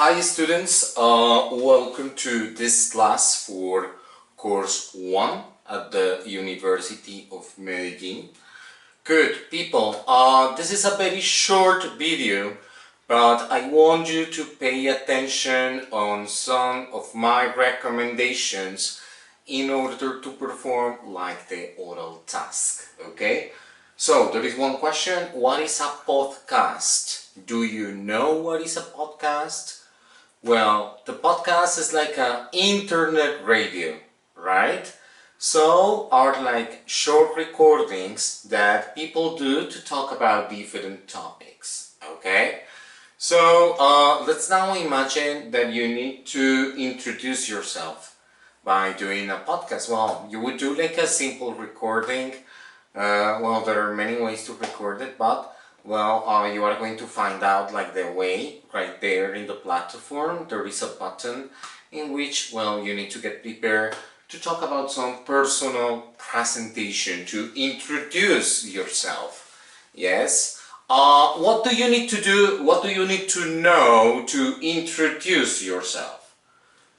Hi students, welcome to this class for course 1 at the University of Medellin. Good people, this is a very short video, but I want you to pay attention on some of my recommendations in order to perform like the oral task, okay? So there is one question: what is a podcast? Do you know what is a podcast? Well, the podcast is like an internet radio, right? So are like short recordings that people do to talk about different topics, okay? So let's now imagine that you need to introduce yourself by doing a podcast. Well, you would do like a simple recording. Well, there are many ways to record it, but well, you are going to find out like the way right there in the platform. There is a button in which, well, you need to get prepared to talk about some personal presentation to introduce yourself. Yes. What do you need to do? What do you need to know to introduce yourself?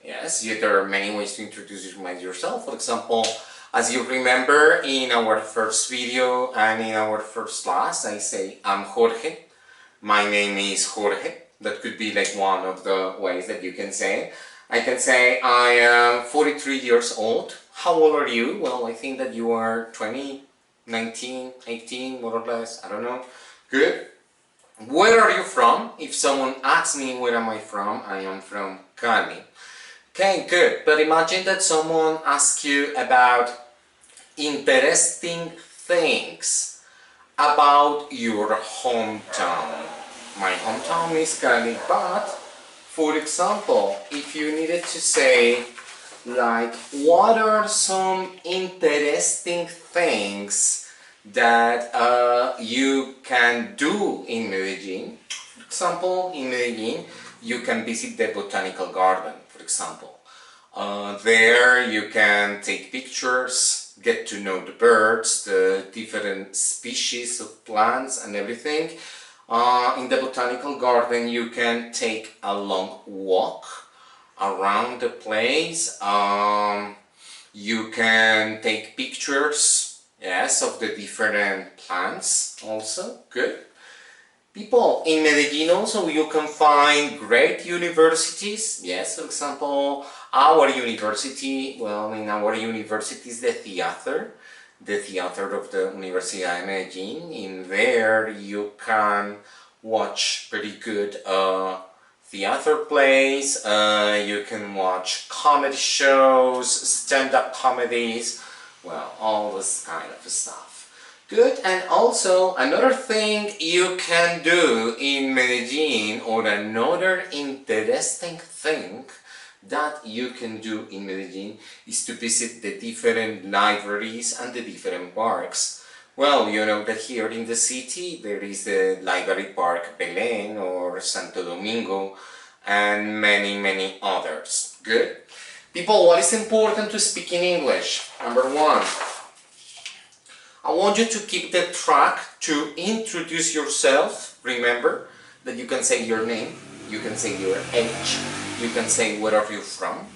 Yes, there are many ways to introduce yourself. For example, as you remember in our first video and in our first class, I say, I'm Jorge. My name is Jorge. That could be like one of the ways that you can say. I can say, I am 43 years old. How old are you? Well, I think that you are 20, 19, 18, more or less. I don't know. Good. Where are you from? If someone asks me where am I from, I am from Cali. Okay, good. But imagine that someone asks you about interesting things about your hometown. My hometown is Cali, but for example, if you needed to say like, what are some interesting things that you can do in Medellin? For example, in Medellin, you can visit the botanical garden, for example. There you can take pictures, get to know the birds, the different species of plants and everything. In the botanical garden you can take a long walk around the place. You can take pictures, yes, of the different plants also. Good. People, in Medellin also you can find great universities. Yes, for example, our university, well, in our university is the theater of the Universidad de Medellin. In there you can watch pretty good theater plays, you can watch comedy shows, stand-up comedies, well, all this kind of stuff. Good. And also another thing you can do in Medellin, or another interesting thing that you can do in Medellin, is to visit the different libraries and the different parks. Well, you know that here in the city there is the Library Park Belén or Santo Domingo and many others. Good. People, what is important to speak in English? Number one, I want you to keep the track to introduce yourself. Remember that you can say your name, you can say your age, you can say where are you from.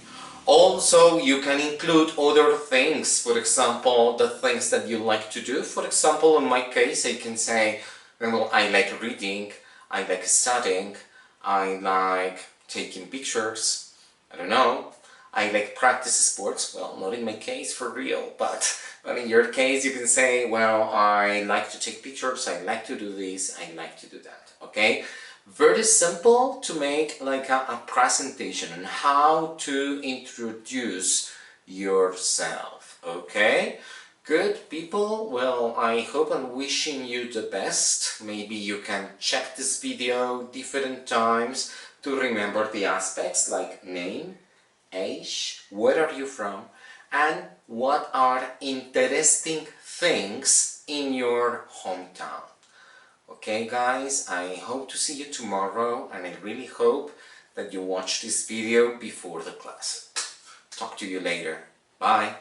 Also, you can include other things, for example, the things that you like to do. For example, in my case, I can say, well, I like reading, I like studying, I like taking pictures, I don't know, I like practice sports. Well, not in my case for real, but in your case you can say, well, I like to take pictures, I like to do this, I like to do that, okay? Very simple to make like a presentation on how to introduce yourself, okay? Good people, well, I hope I'm wishing you the best. Maybe you can check this video different times to remember the aspects like name, age, where are you from, and what are interesting things in your hometown. Okay guys, I hope to see you tomorrow, and I really hope that you watch this video before the class. Talk to you later. Bye.